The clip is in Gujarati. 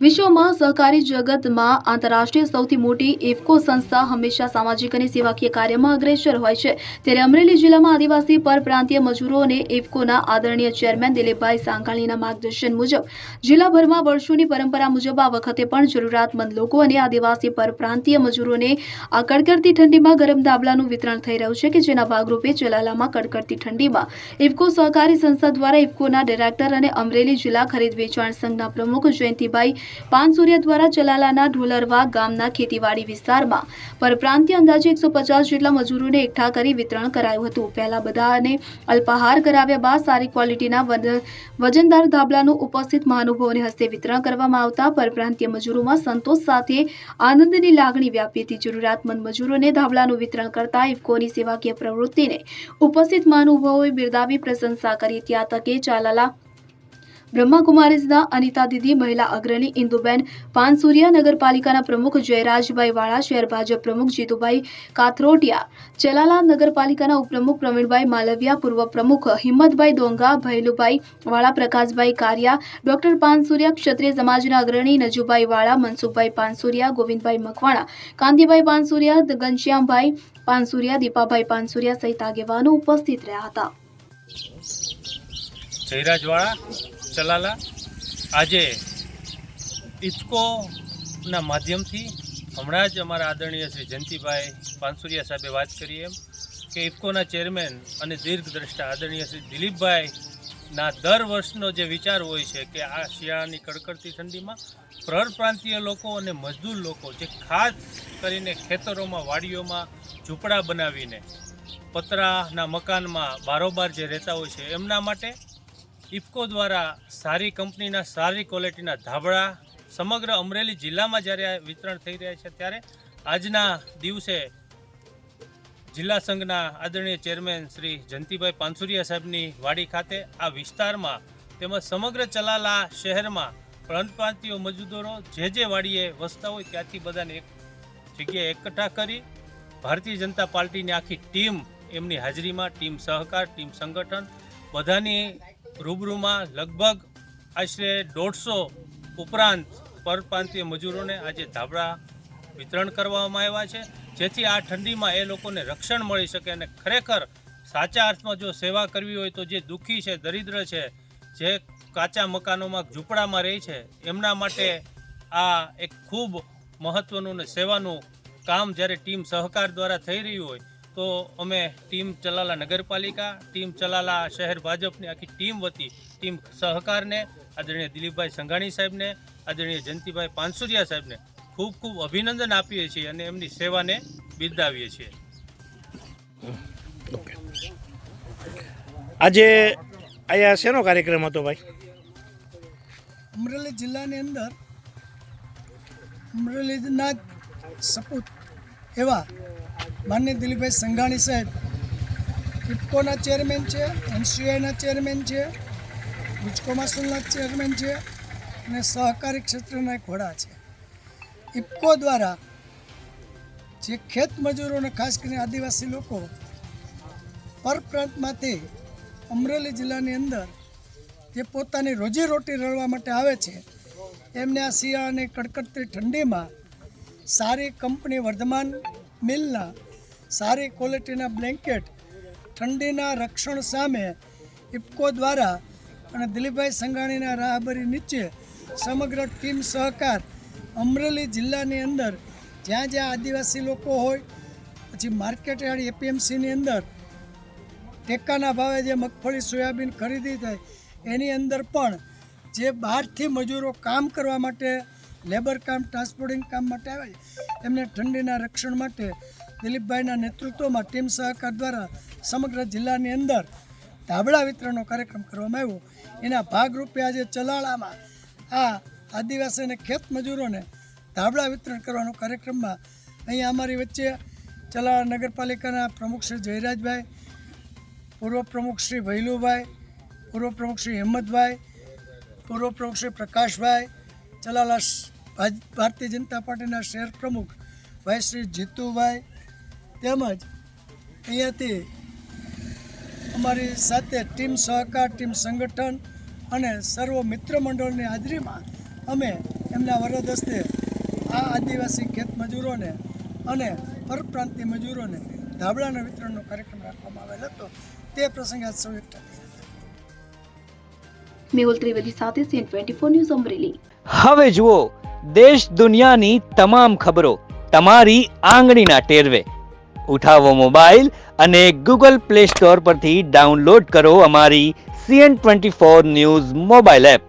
વિશ્વમાં સહકારી જગતમાં આંતરરાષ્ટ્રીય સૌથી મોટી ઇફકો સંસ્થા હંમેશા સામાજિક અને સેવાકીય કાર્યમાં અગ્રેસર હોય છે। ત્યારે અમરેલી જિલ્લામાં આદિવાસી પરપ્રાંતીય મજૂરોને ઇફકોના આદરણીય ચેરમેન દિલીપભાઈ સાંઘાણીના માર્ગદર્શન મુજબ જિલ્લાભરમાં વર્ષોની પરંપરા મુજબ આ વખતે પણ જરૂરિયાતમંદ લોકો અને આદિવાસી પરપ્રાંતીય મજૂરોને આ કડકડતી ઠંડીમાં ગરમ ધાબળાનું વિતરણ થઈ રહ્યું છે કે જેના ભાગરૂપે ચલાલામાં કડકડતી ઠંડીમાં ઇફકો સહકારી સંસ્થા દ્વારા ઇફકોના ડાયરેક્ટર અને અમરેલી જિલ્લા ખરીદ વેચાણ સંઘના પ્રમુખ જયંતિભાઈ પાનસુરિયા દ્વારા ચલાલાના ઢોલરવા ગામના ખેતીવાડી વિસ્તારમાં પરપ્રાંતીય અંદાજે 150 જેટલા મજૂરોને એકઠા કરી વિતરણ કરાયું હતું। પહેલા બધાને અલ્પાહાર કરાવ્યા બાદ સારી ક્વોલિટીના વજનદાર ધાબળાનું ઉપસ્થિત મહાનુભાવોને હસ્તે વિતરણ કરવામાં આવતા પરપ્રાંતીય મજૂરોમાં સંતોષ સાથે આનંદની લાગણી વ્યાપી હતી। જરૂરિયાતમંદ મજૂરોને ધાબળાનું વિતરણ કરતા ઇફકોની સેવાકીય પ્રવૃત્તિને ઉપસ્થિત મહાનુભાવોએ બિરદાવી પ્રશંસા કરી। ત્યાં તકે ચાલાલા બ્રહ્માકુમારીઝના અનિતા દીદી, મહિલા અગ્રણી ઇન્દુબેન પાનસુરિયા, નગરપાલિકાના પ્રમુખ જયરાજભાઈ વાળા, શહેર ભાજપ પ્રમુખ જીતુભાઈ કાથરોટિયા, ચલાલા નગરપાલિકાના ઉપપ્રમુખ પ્રવીણભાઈ માલવિયા, પૂર્વ પ્રમુખ હિંમતભાઈ ડોંગા, ભૈલુભાઈ વાળા, પ્રકાશભાઈ કારિયા, ડોક્ટર પાનસુરિયા, ક્ષત્રિય સમાજના અગ્રણી નજુભાઈ વાળા, મનસુખભાઈ પાનસુરિયા, ગોવિંદભાઈ મકવાણા, કાંતિભાઈ પાનસુરિયા, ઘનશ્યામભાઈ પાનસુરિયા, દીપાભાઈ પાનસુરિયા સહિત આગેવાનો ઉપસ્થિત રહ્યા હતા। જયરાજવાળા ચલાલા આજે ઇફકોના માધ્યમથી હમણાં જ અમારા આદરણીય શ્રી જયંતિભાઈ પાનસુરિયા સાહેબે વાત કરી એમ કે ઇફકોના ચેરમેન અને દીર્ઘદ્રષ્ટા આદરણીય શ્રી દિલીપભાઈના દર વર્ષનો જે વિચાર હોય છે કે આ શિયાળાની કડકડતી ઠંડીમાં પરપ્રાંતીય લોકો અને મજદૂર લોકો જે ખાસ કરીને ખેતરોમાં વાડીઓમાં ઝૂંપડા બનાવીને પતરાના મકાનમાં બારોબાર જે રહેતા હોય છે એમના માટે ઇફકો દ્વારા સારી કંપનીના સારી ક્વોલિટીના ધાબળા સમગ્ર અમરેલી જિલ્લામાં જ્યારે વિતરણ થઈ રહ્યા છે ત્યારે આજના દિવસે જિલ્લા સંઘના આદરણીય ચેરમેન શ્રી જયંતિભાઈ પાનસુરિયા સાહેબની વાડી ખાતે આ વિસ્તારમાં તેમજ સમગ્ર ચલાલા શહેરમાં પરપ્રાંતીય મજદૂરો જે વાડીએ વસતા હોય ત્યાંથી બધાને એક જગ્યાએ એકઠા કરી ભારતીય જનતા પાર્ટીની આખી ટીમ એમની હાજરીમાં ટીમ સહકાર, ટીમ સંગઠન બધાની રૂબરૂમાં લગભગ આશરે 150 ઉપરાંત પરપ્રાંતીય મજૂરોને આજે ધાબળા વિતરણ કરવામાં આવ્યા છે જેથી આ ઠંડીમાં એ લોકોને રક્ષણ મળી શકે અને ખરેખર સાચા અર્થમાં જો સેવા કરવી હોય તો જે દુઃખી છે, દરિદ્ર છે, જે કાચા મકાનોમાં ઝૂંપડામાં રહે છે એમના માટે આ એક ખૂબ મહત્ત્વનું ને સેવાનું કામ જ્યારે ટીમ સહકાર દ્વારા થઈ રહ્યું હોય તો અમે ટીમ ચલાલા નગરપાલિકા, ટીમ ચલાલા શહેર ભાજપની આખી ટીમ વતી ટીમ સહકારને આદરણીય દિલીપભાઈ સંઘાણી સાહેબને, આદરણીય જયંતિભાઈ પાનસુરિયા સાહેબને ખૂબ ખૂબ અભિનંદન આપીએ છીએ અને એમની સેવાને બિરદાવીએ છીએ। આજે અહીંયા શેનો કાર્યક્રમ હતો ભાઈ? અમરેલી જિલ્લાની અંદર અમરેલીના સપૂત એવા માનનીય દિલીપભાઈ સંઘાણી સાહેબ ઇફકોના ચેરમેન છે, એનસીઆઈના ચેરમેન છે, ગુજકોમાસુલના ચેરમેન છે અને સહકારી ક્ષેત્રના એક વડા છે। ઇફકો દ્વારા જે ખેત મજૂરોને ખાસ કરીને આદિવાસી લોકો પરપ્રાંતમાંથી અમરેલી જિલ્લાની અંદર જે પોતાની રોજીરોટી રળવા માટે આવે છે એમને આ શિયાળાની કડકડતી ઠંડીમાં સારી કંપની વર્ધમાન મિલના સારી ક્વોલિટીના બ્લેન્કેટ ઠંડીના રક્ષણ સામે ઇફકો દ્વારા અને દિલીપભાઈ સંઘાણીના રાહબરી નીચે સમગ્ર ટીમ સહકાર અમરેલી જિલ્લાની અંદર જ્યાં જ્યાં આદિવાસી લોકો હોય, પછી માર્કેટ યાર્ડ એપીએમસીની અંદર ટેકાના ભાવે જે મગફળી સોયાબીન ખરીદી થાય એની અંદર પણ જે બહારથી મજૂરો કામ કરવા માટે લેબર કામ, ટ્રાન્સપોર્ટિંગ કામ માટે આવે એમને ઠંડીના રક્ષણ માટે દિલીપભાઈના નેતૃત્વમાં ટીમ સહકાર દ્વારા સમગ્ર જિલ્લાની અંદર ધાબળા વિતરણનો કાર્યક્રમ કરવામાં આવ્યો। એના ભાગરૂપે આજે ચલાળામાં આ આદિવાસી અને ખેત મજૂરોને ધાબળા વિતરણ કરવાનો કાર્યક્રમમાં અહીંયા અમારી વચ્ચે ચલાળા નગરપાલિકાના પ્રમુખ શ્રી જયરાજભાઈ, પૂર્વ પ્રમુખ શ્રી ભૈલુભાઈ, પૂર્વ પ્રમુખ શ્રી હિંમતભાઈ, પૂર્વ પ્રમુખ શ્રી પ્રકાશભાઈ, ચલાલા ભારતીય જનતા પાર્ટીના શહેર પ્રમુખ ભાઈ શ્રી જીતુભાઈ તેમજ અહીંયાથી અમારી સાથે ટીમ સહકાર, ટીમ સંગઠન અને સર્વ મિત્ર મંડળની હાજરીમાં અમે એમના વરદ હસ્તે આ આદિવાસી ખેત મજૂરોને અને પરપ્રાંતીય મજૂરોને ધાબળાના વિતરણનો કાર્યક્રમ રાખવામાં આવેલ હતો. તે પ્રસંગે આજ સૌ એકઠા થયા હતા. મેહુલ ત્રિવેદી સાથે CN24 ન્યૂઝ અમરેલી. હવે જુઓ દેશ દુનિયાની તમામ ખબરો તમારી આંગળીના ટેરવે. ઉઠાવો મોબાઈલ અને ગૂગલ પ્લે સ્ટોર પરથી ડાઉનલોડ કરો અમારી CN24 ન્યૂઝ મોબાઈલ એપ.